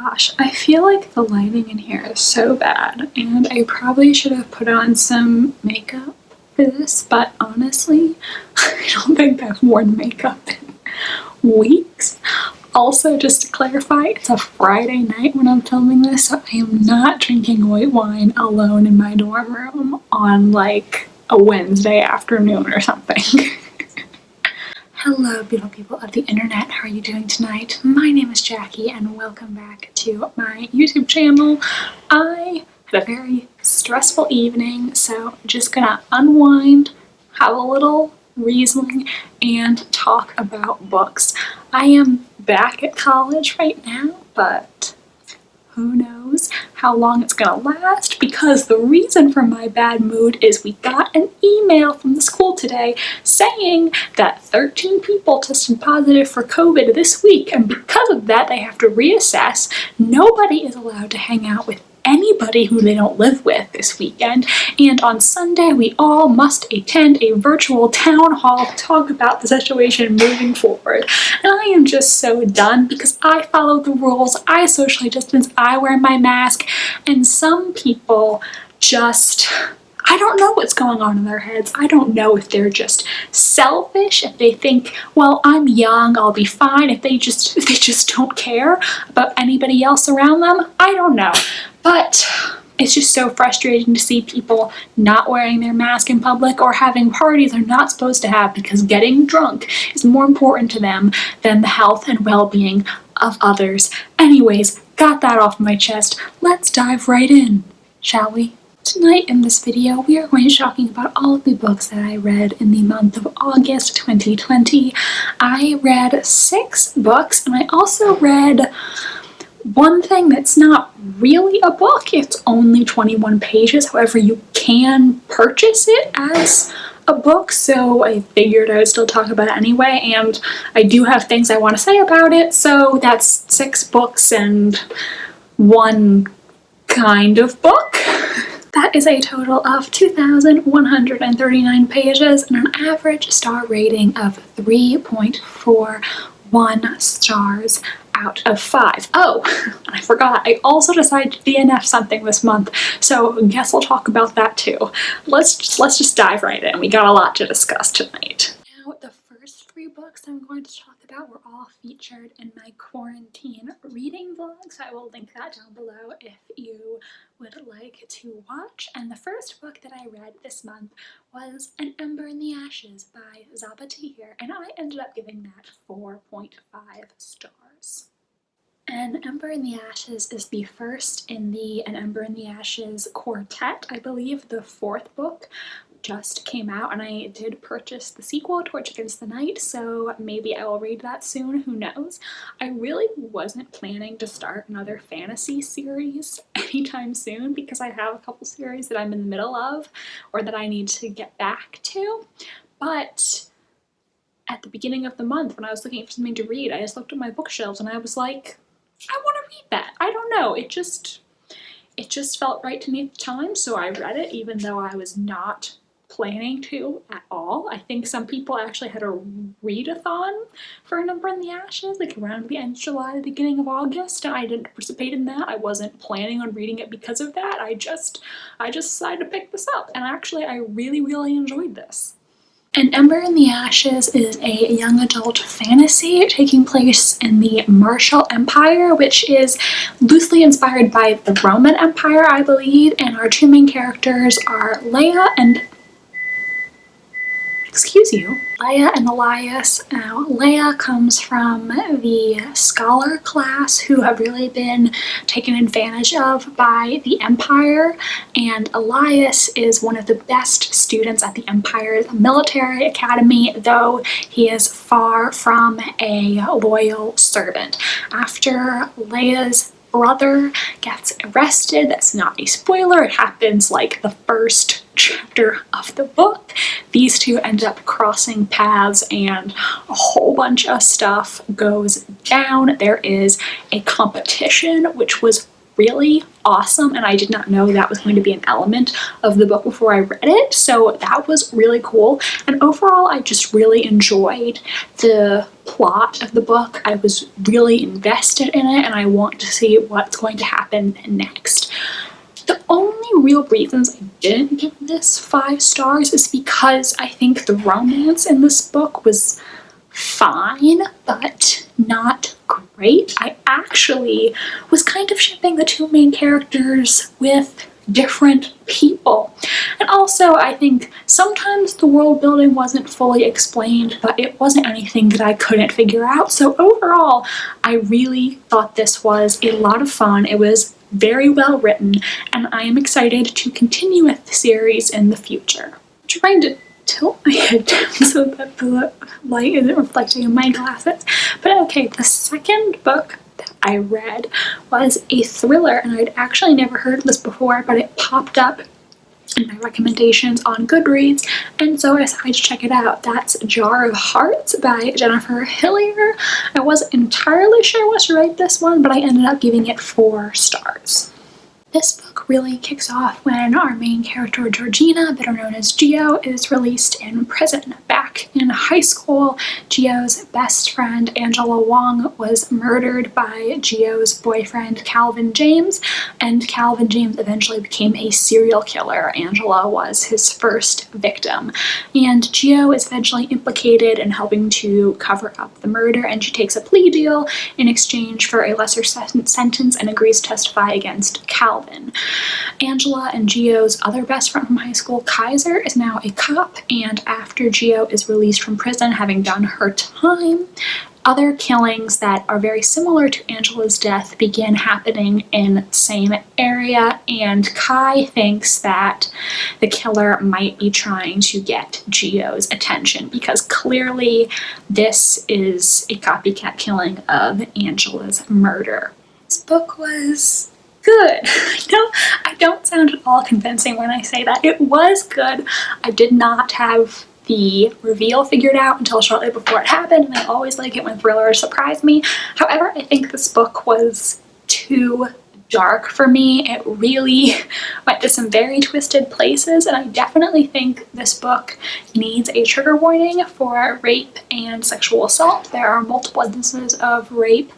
Gosh, I feel like the lighting in here is so bad, and I probably should have put on some makeup for this, but honestly, I don't think I've worn makeup in weeks. Also, just to clarify, it's a Friday night when I'm filming this, so I am not drinking white wine alone in my dorm room on like a Wednesday afternoon or something. Hello, beautiful people of the internet. How are you doing tonight? My name is Jackie and welcome back to my YouTube channel. I had a very stressful evening, so I'm just gonna unwind, have a little Riesling, and talk about books. I am back at college right now, but who knows how long it's gonna last, because the reason for my bad mood is we got an email from the school today saying that 13 people tested positive for COVID this week, and because of that they have to reassess. Nobody is allowed to hang out with anybody who they don't live with this weekend, and on Sunday we all must attend a virtual town hall to talk about the situation moving forward. And I am just so done, because I follow the rules, I socially distance, I wear my mask, and some people just, I don't know what's going on in their heads. I don't know if they're just selfish, if they think, well, I'm young, I'll be fine, if they just don't care about anybody else around them. I don't know. But it's just so frustrating to see people not wearing their mask in public or having parties they're not supposed to have because getting drunk is more important to them than the health and well-being of others. Anyways, got that off my chest. Let's dive right in, shall we? Tonight in this video, we are going to be talking about all of the books that I read in the month of August 2020. I read 6 books, and I also read one thing that's not really a book. It's only 21 pages, however you can purchase it as a book, so I figured I would still talk about it anyway, and I do have things I want to say about it, so that's 6 books and one kind of book. That is a total of 2,139 pages and an average star rating of 3.41 stars out of 5. Oh, I forgot, I also decided to DNF something this month, so I guess we'll talk about that too. Let's just dive right in. We got a lot to discuss tonight. Now, the first 3 books I'm going to talk about were all featured in my quarantine reading vlog, so I will link that down below if you would like to watch. And the first book that I read this month was An Ember in the Ashes by Zaba Tahir, and I ended up giving that 4.5 stars. An Ember in the Ashes is the first in the An Ember in the Ashes quartet. I believe the 4th book just came out, and I did purchase the sequel, Torch Against the Night, so maybe I will read that soon, who knows. I really wasn't planning to start another fantasy series anytime soon, because I have a couple series that I'm in the middle of or that I need to get back to, but at the beginning of the month when I was looking for something to read, I just looked at my bookshelves and I was like, I want to read that. I don't know, it just felt right to me at the time, so I read it even though I was not planning to at all. I think some people actually had a readathon for An Ember in the Ashes, like around the end of July, the beginning of August, and I didn't participate in that. I wasn't planning on reading it because of that. I just decided to pick this up, and actually I really enjoyed this. An Ember in the Ashes is a young adult fantasy taking place in the Martial Empire, which is loosely inspired by the Roman Empire, I believe, and our 2 main characters are Leia and Elias. Now, Leia comes from the scholar class who have really been taken advantage of by the Empire, and Elias is one of the best students at the Empire's military academy, though he is far from a loyal servant. After Leia's brother gets arrested, that's not a spoiler, it happens like the first chapter of the book, these 2 end up crossing paths and a whole bunch of stuff goes down. There is a competition which was really awesome, and I did not know that was going to be an element of the book before I read it, so that was really cool. And overall, I just really enjoyed the plot of the book. I was really invested in it, and I want to see what's going to happen next. The only real reasons I didn't give this 5 stars is because I think the romance in this book was fine, but not great. I actually was kind of shipping the 2 main characters with different people. And also, I think sometimes the world building wasn't fully explained, but it wasn't anything that I couldn't figure out. So overall, I really thought this was a lot of fun. It was very well written, and I am excited to continue with the series in the future. I'm trying to tilt my head down so that the light isn't reflecting in my glasses. But okay, the second book that I read was a thriller, and I'd actually never heard of this before, but it popped up in my recommendations on Goodreads, and so I decided to check it out. That's Jar of Hearts by Jennifer Hillier. I wasn't entirely sure what to rate this one, but I ended up giving it 4 stars. This book really kicks off when our main character, Georgina, better known as Geo, is released in prison. Back in high school, Geo's best friend, Angela Wong, was murdered by Geo's boyfriend, Calvin James, and Calvin James eventually became a serial killer. Angela was his first victim, and Geo is eventually implicated in helping to cover up the murder, and she takes a plea deal in exchange for a lesser sentence and agrees to testify against Calvin. Angela and Geo's other best friend from high school, Kaiser, is now a cop, and after Geo is released from prison, having done her time, other killings that are very similar to Angela's death begin happening in the same area, and Kai thinks that the killer might be trying to get Geo's attention because clearly this is a copycat killing of Angela's murder. This book was good. I don't sound at all convincing when I say that. It was good. I did not have the reveal figured out until shortly before it happened, and I always like it when thrillers surprise me. However, I think this book was too dark for me. It really went to some very twisted places, and I definitely think this book needs a trigger warning for rape and sexual assault. There are multiple instances of rape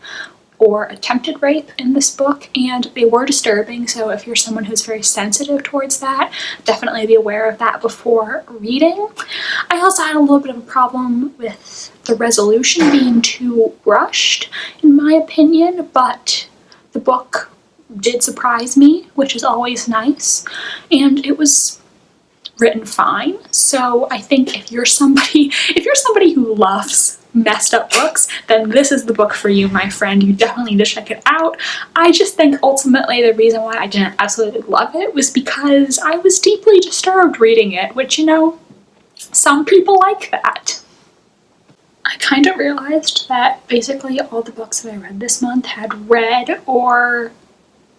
or attempted rape in this book, and they were disturbing, so if you're someone who's very sensitive towards that, definitely be aware of that before reading. I also had a little bit of a problem with the resolution being too rushed, in my opinion, but the book did surprise me, which is always nice, and it was written fine. So I think if you're somebody who loves messed up books, then this is the book for you, my friend. You definitely need to check it out. I just think ultimately the reason why I didn't absolutely love it was because I was deeply disturbed reading it, which, you know, some people like that. I kind of realized that basically all the books that I read this month had red or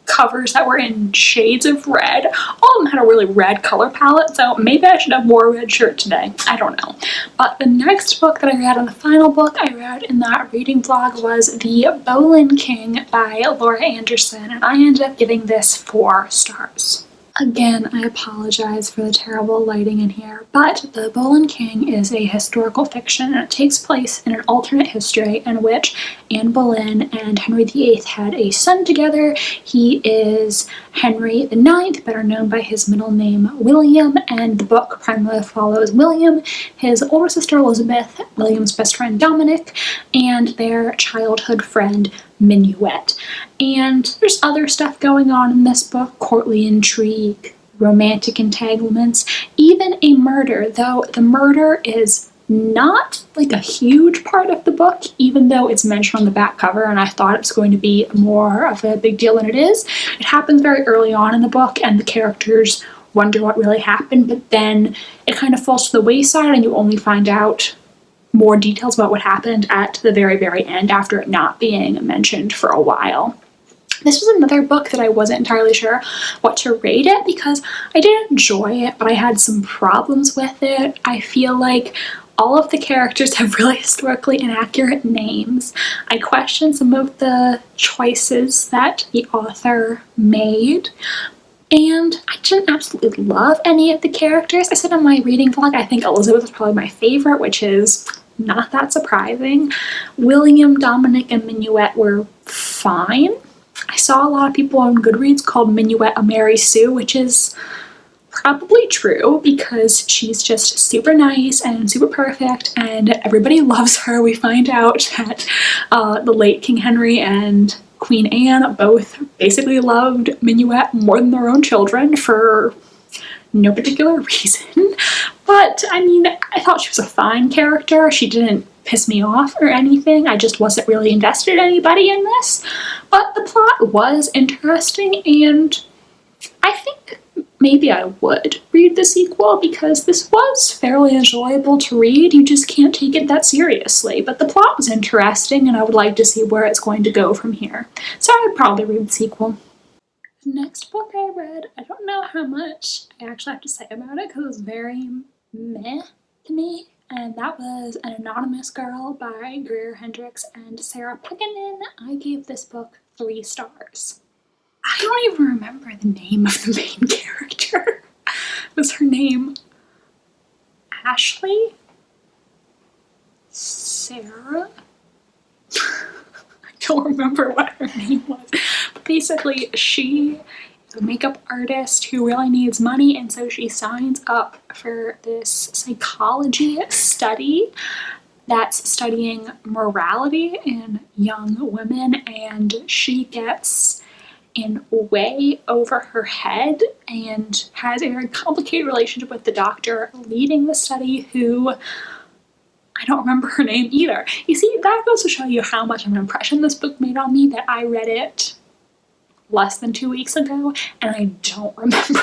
covers that were in shades of red. All of them had a really red color palette, so maybe I should have wore a red shirt today. I don't know. But the next book that I read, and the final book I read in that reading vlog, was The Boleyn King by Laura Anderson, and I ended up giving this 4 stars. Again, I apologize for the terrible lighting in here, but The Boleyn King is a historical fiction, and it takes place in an alternate history in which Anne Boleyn and Henry VIII had a son together. He is Henry IX, better known by his middle name William, and the book primarily follows William, his older sister Elizabeth, William's best friend Dominic, and their childhood friend Minuet. And there's other stuff going on in this book: courtly intrigue, romantic entanglements, even a murder, though the murder is not like a huge part of the book, even though it's mentioned on the back cover, and I thought it was going to be more of a big deal than it is. It happens very early on in the book, and the characters wonder what really happened, but then it kind of falls to the wayside, and you only find out more details about what happened at the very, very end after it not being mentioned for a while. This was another book that I wasn't entirely sure what to rate it because I did enjoy it, but I had some problems with it. I feel like all of the characters have really historically inaccurate names. I question some of the choices that the author made, and I didn't absolutely love any of the characters. I said in my reading vlog, I think Elizabeth is probably my favorite, which is not that surprising. William, Dominic, and Minuet were fine. I saw a lot of people on Goodreads called Minuet a Mary Sue, which is probably true because she's just super nice and super perfect and everybody loves her. We find out that the late King Henry and Queen Anne both basically loved Minuet more than their own children for no particular reason. But I mean, I thought she was a fine character. She didn't piss me off or anything. I just wasn't really invested in anybody in this. But the plot was interesting, and I think maybe I would read the sequel because this was fairly enjoyable to read. You just can't take it that seriously. But the plot was interesting, and I would like to see where it's going to go from here. So I would probably read the sequel. The next book I read, I don't know how much I actually have to say about it because it was very meh to me. And that was An Anonymous Girl by Greer Hendricks and Sarah Pekkanen. I gave this book 3 stars. I don't even remember the name of the main character. Was her name Ashley? Sarah? I don't remember what her name was. But basically, she is a makeup artist who really needs money, and so she signs up for this psychology study that's studying morality in young women, and she gets in way over her head and has a very complicated relationship with the doctor leading the study, who I don't remember her name either. You see, that goes to show you how much of an impression this book made on me that I read it less than 2 weeks ago and I don't remember.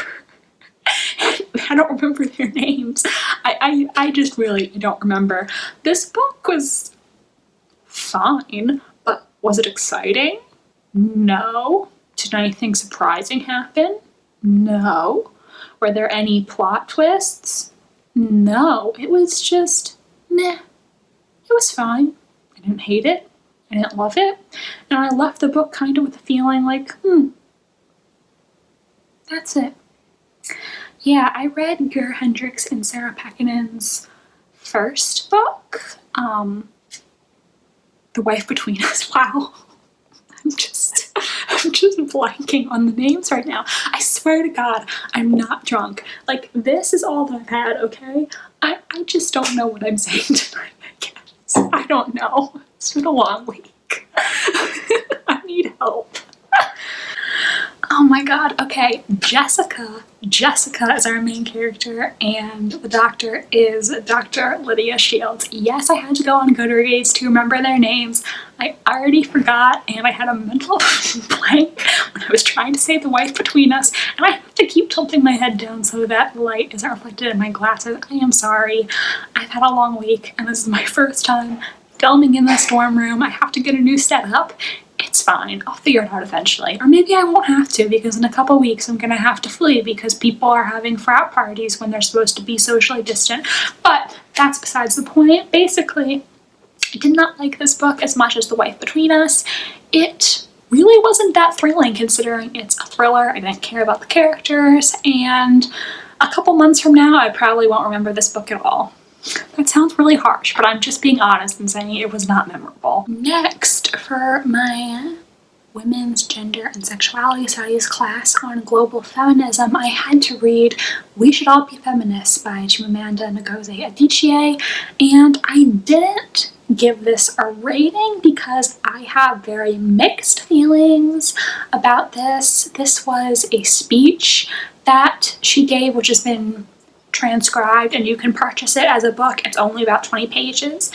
I don't remember their names. I just really don't remember. This book was fine, but was it exciting? No. Did anything surprising happen? No. Were there any plot twists? No. It was just meh. It was fine. I didn't hate it. I didn't love it. And I left the book kind of with a feeling like, that's it. Yeah, I read Greer Hendricks and Sarah Pekkanen's first book, The Wife Between Us. Wow. I'm just blanking on the names right now. I swear to God, I'm not drunk. Like, this is all that I've had, okay? I just don't know what I'm saying tonight, I guess. I don't know. It's been a long week. I need help. Oh my God, okay, Jessica. Jessica is our main character, and the doctor is Dr. Lydia Shields. Yes, I had to go on Goodreads to remember their names. I already forgot, and I had a mental blank when I was trying to say The Wife Between Us, and I have to keep tilting my head down so that the light isn't reflected in my glasses. I am sorry. I've had a long week, and this is my first time filming in this dorm room. I have to get a new setup. It's fine. I'll figure it out eventually. Or maybe I won't have to, because in a couple weeks I'm gonna have to flee because people are having frat parties when they're supposed to be socially distant. But that's besides the point. Basically, I did not like this book as much as The Wife Between Us. It really wasn't that thrilling considering it's a thriller. I didn't care about the characters, and a couple months from now I probably won't remember this book at all. That sounds really harsh, but I'm just being honest and saying it was not memorable. Next, for my women's gender and sexuality studies class on global feminism, I had to read We Should All Be Feminists by Chimamanda Ngozi Adichie, and I didn't give this a rating because I have very mixed feelings about this. This was a speech that she gave, which has been transcribed, and you can purchase it as a book. It's only about 20 pages.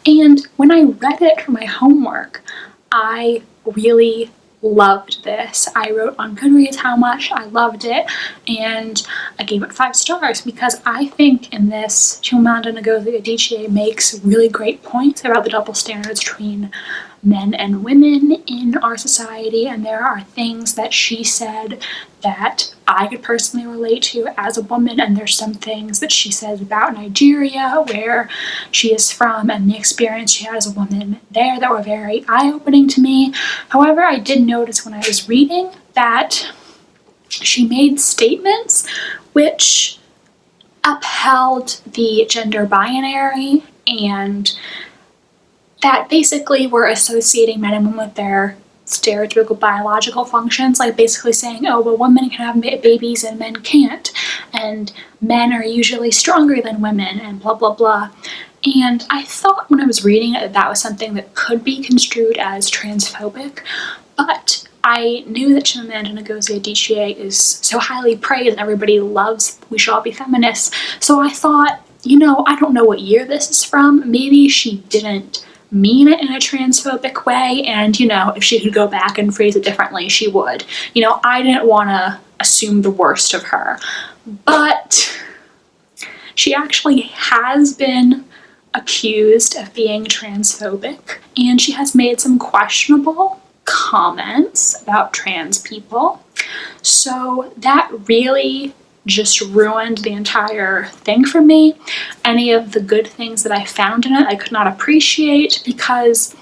And when I read it for my homework, I really loved this. I wrote on Goodreads how much I loved it, and I gave it 5 stars because I think in this Chimamanda Ngozi Adichie makes really great points about the double standards between men and women in our society, and there are things that she said that I could personally relate to as a woman, and there's some things that she says about Nigeria, where she is from, and the experience she had as a woman there that were very eye-opening to me. However, I did notice when I was reading that she made statements which upheld the gender binary, and that basically were associating men and women with their stereotypical biological functions, like basically saying, oh, well, women can have babies and men can't, and men are usually stronger than women, and blah, blah, blah. And I thought when I was reading it that was something that could be construed as transphobic, but I knew that Chimamanda Ngozi Adichie is so highly praised and everybody loves We Should All Be Feminists, so I thought, you know, I don't know what year this is from, maybe she didn't mean it in a transphobic way, and you know, if she could go back and phrase it differently, she would. You know, I didn't want to assume the worst of her, but she actually has been accused of being transphobic, and she has made some questionable comments about trans people, so that really just ruined the entire thing for me. Any of the good things that I found in it I could not appreciate, because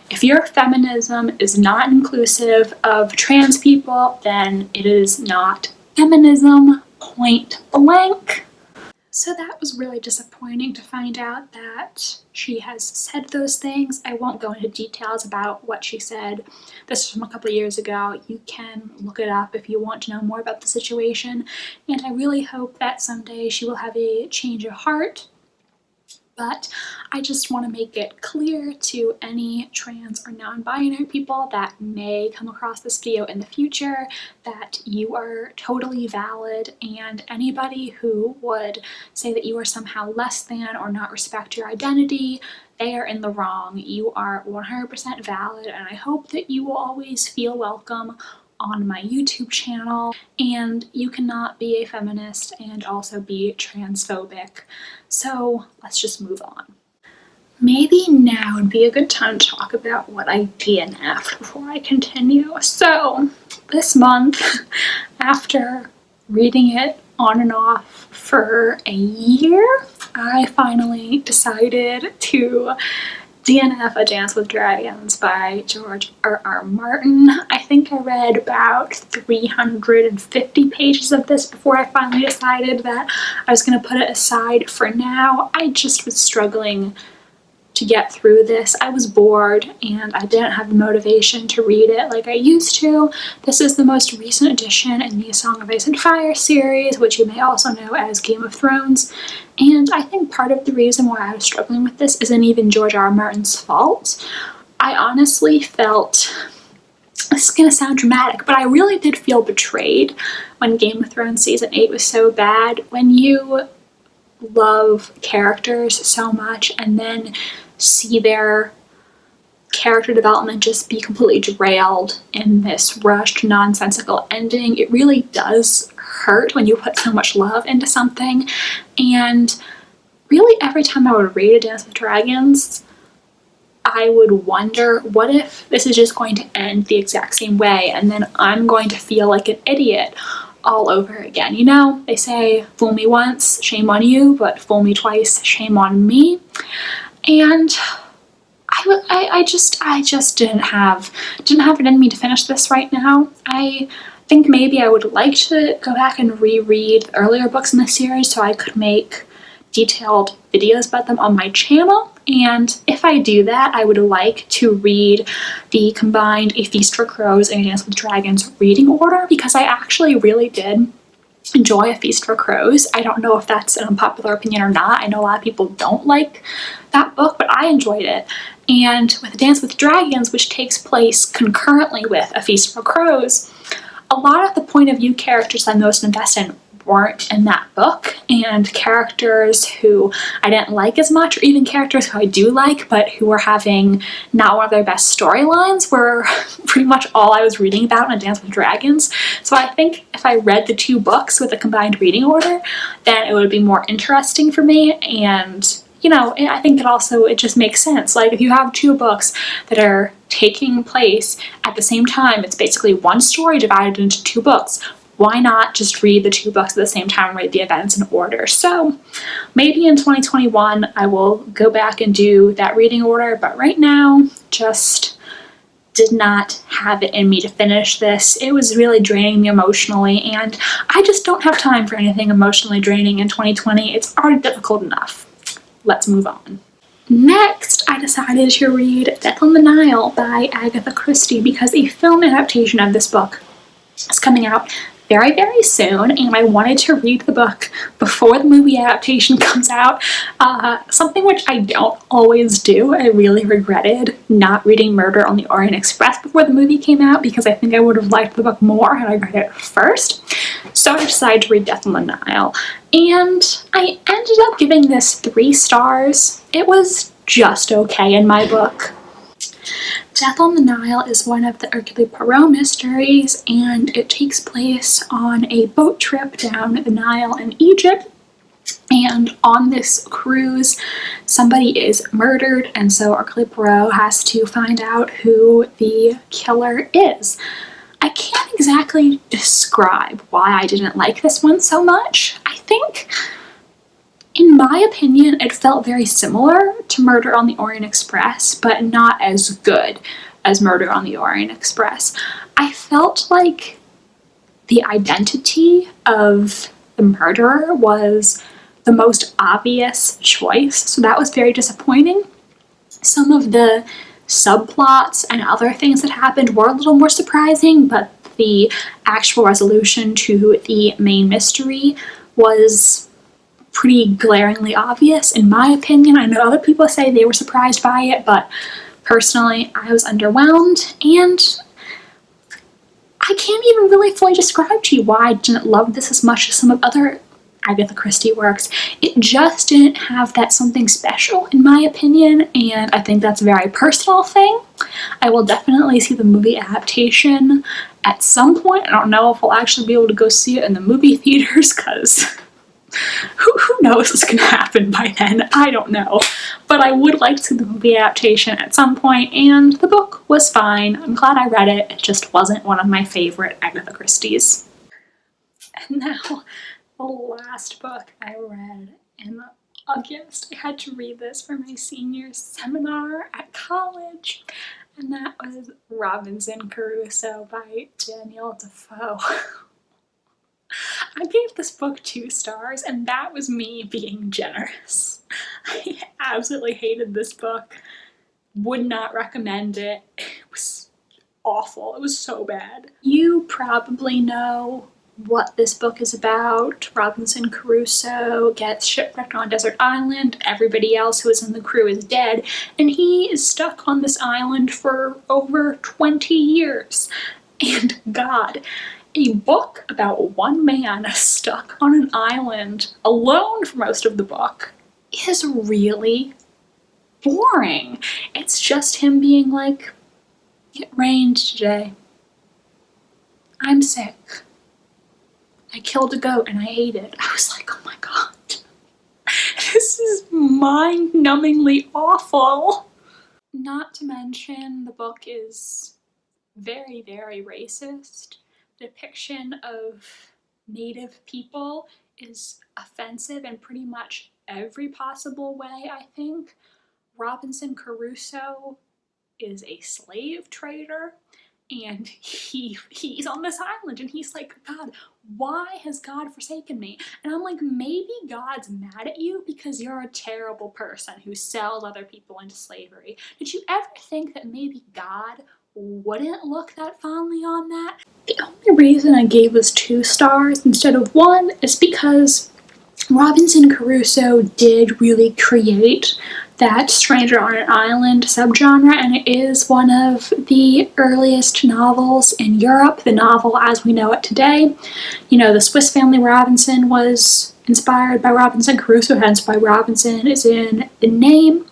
if your feminism is not inclusive of trans people, then it is not feminism, point blank. So that was really disappointing to find out that she has said those things. I won't go into details about what she said. This was from a couple of years ago. You can look it up if you want to know more about the situation. And I really hope that someday she will have a change of heart. But I just want to make it clear to any trans or non-binary people that may come across this video in the future that you are totally valid, and anybody who would say that you are somehow less than or not respect your identity, they are in the wrong. You are 100% valid, and I hope that you will always feel welcome on my YouTube channel, and you cannot be a feminist and also be transphobic. So let's just move on. Maybe now would be a good time to talk about what I DNF'd before I continue. So this month, after reading it on and off for a year, I finally decided to DNF A Dance with Dragons by George R.R. Martin. I think I read about 350 pages of this before I finally decided that I was going to put it aside for now. I just was struggling to get through this. I was bored and I didn't have the motivation to read it like I used to. This is the most recent edition in the Song of Ice and Fire series, which you may also know as Game of Thrones. And I think part of the reason why I was struggling with this isn't even George R. R. Martin's fault. I honestly felt, this is gonna sound dramatic, but I really did feel betrayed when Game of Thrones season 8 was so bad. When you love characters so much and then see their character development just be completely derailed in this rushed, nonsensical ending, it really does hurt when you put so much love into something. And really every time I would read A Dance with Dragons, I would wonder, what if this is just going to end the exact same way and then I'm going to feel like an idiot all over again? You know, they say, fool me once, shame on you, but fool me twice, shame on me. And I just didn't have it in me to finish this right now. I think maybe I would like to go back and reread the earlier books in the series so I could make detailed videos about them on my channel. And if I do that, I would like to read the combined A Feast for Crows and A Dance with Dragons reading order, because I actually really did enjoy A Feast for Crows. I don't know if that's an unpopular opinion or not. I know a lot of people don't like that book, but I enjoyed it. And with A Dance with Dragons, which takes place concurrently with A Feast for Crows, a lot of the point of view characters I'm most invested in weren't in that book, and characters who I didn't like as much, or even characters who I do like but who were having not one of their best storylines, were pretty much all I was reading about in A Dance with Dragons. So I think if I read the two books with a combined reading order, then it would be more interesting for me, and you know, I think it just makes sense. Like, if you have two books that are taking place at the same time, it's basically one story divided into two books. Why not just read the two books at the same time and read the events in order? So maybe in 2021 I will go back and do that reading order, but right now just did not have it in me to finish this. It was really draining me emotionally, and I just don't have time for anything emotionally draining in 2020. It's already difficult enough. Let's move on. Next, I decided to read Death on the Nile by Agatha Christie because a film adaptation of this book is coming out very, very soon, and I wanted to read the book before the movie adaptation comes out, something which I don't always do. I really regretted not reading Murder on the Orient Express before the movie came out because I think I would have liked the book more had I read it first. So I decided to read Death on the Nile, and I ended up giving this 3 stars. It was just okay in my book. Death on the Nile is one of the Hercule Poirot mysteries, and it takes place on a boat trip down the Nile in Egypt. And on this cruise, somebody is murdered, and so Hercule Poirot has to find out who the killer is. I can't exactly describe why I didn't like this one so much. I think, in my opinion, it felt very similar to Murder on the Orient Express, but not as good as Murder on the Orient Express. I felt like the identity of the murderer was the most obvious choice, so that was very disappointing. Some of the subplots and other things that happened were a little more surprising, but the actual resolution to the main mystery was pretty glaringly obvious, in my opinion. I know other people say they were surprised by it, but personally, I was underwhelmed, and I can't even really fully describe to you why I didn't love this as much as some of other Agatha Christie works. It just didn't have that something special, in my opinion, and I think that's a very personal thing. I will definitely see the movie adaptation at some point. I don't know if I'll actually be able to go see it in the movie theaters, because who knows what's going to happen by then? I don't know. But I would like to see the movie adaptation at some point, and the book was fine. I'm glad I read it. It just wasn't one of my favorite Agatha Christie's. And now, the last book I read in August. I had to read this for my senior seminar at college, and that was Robinson Crusoe by Danielle Defoe. I gave this book 2 stars, and that was me being generous. I absolutely hated this book. Would not recommend it. It was awful. It was so bad. You probably know what this book is about. Robinson Crusoe gets shipwrecked on a desert island. Everybody else who is in the crew is dead, and he is stuck on this island for over 20 years. And God, a book about one man stuck on an island alone for most of the book is really boring. It's just him being like, "It rained today. I'm sick. I killed a goat and I ate it." I was like, oh my God, this is mind-numbingly awful. Not to mention, the book is very, very racist. The depiction of Native people is offensive in pretty much every possible way, I think. Robinson Crusoe is a slave trader, and he's on this island, and he's like, "God, why has God forsaken me?" And I'm like, maybe God's mad at you because you're a terrible person who sells other people into slavery. Did you ever think that maybe God wouldn't look that fondly on that? The only reason I gave this 2 stars instead of 1 is because Robinson Crusoe did really create that stranger on an island subgenre, and it is one of the earliest novels in Europe, the novel as we know it today. You know, the Swiss Family Robinson was inspired by Robinson Crusoe, hence why Robinson is in the name.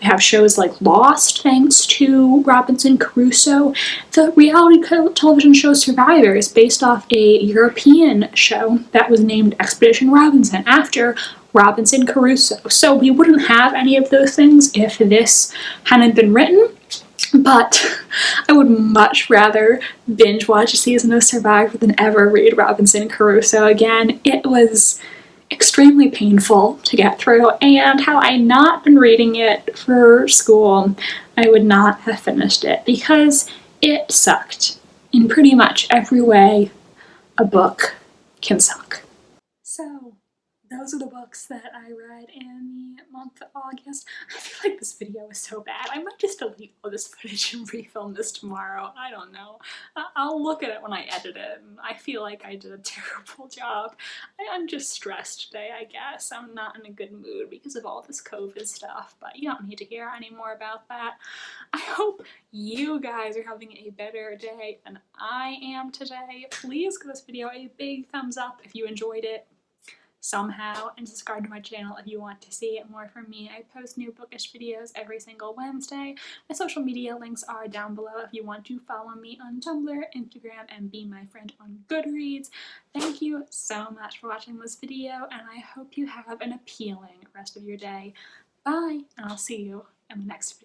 We have shows like Lost, thanks to Robinson Crusoe. The reality television show Survivor is based off a European show that was named Expedition Robinson after Robinson Crusoe. So we wouldn't have any of those things if this hadn't been written, but I would much rather binge watch a season of Survivor than ever read Robinson Crusoe again. It was extremely painful to get through, and had I not been reading it for school, I would not have finished it because it sucked in pretty much every way a book can suck. So those are the books that I read in the month of August. I feel like this video is so bad. I might just delete all this footage and refilm this tomorrow. I don't know. I'll look at it when I edit it, and I feel like I did a terrible job. I'm just stressed today, I guess. I'm not in a good mood because of all this COVID stuff, but you don't need to hear any more about that. I hope you guys are having a better day than I am today. Please give this video a big thumbs up if you enjoyed it somehow, and subscribe to my channel if you want to see more from me. I post new bookish videos every single Wednesday. My social media links are down below if you want to follow me on Tumblr, Instagram, and be my friend on Goodreads. Thank you so much for watching this video, and I hope you have an appealing rest of your day. Bye, and I'll see you in the next video.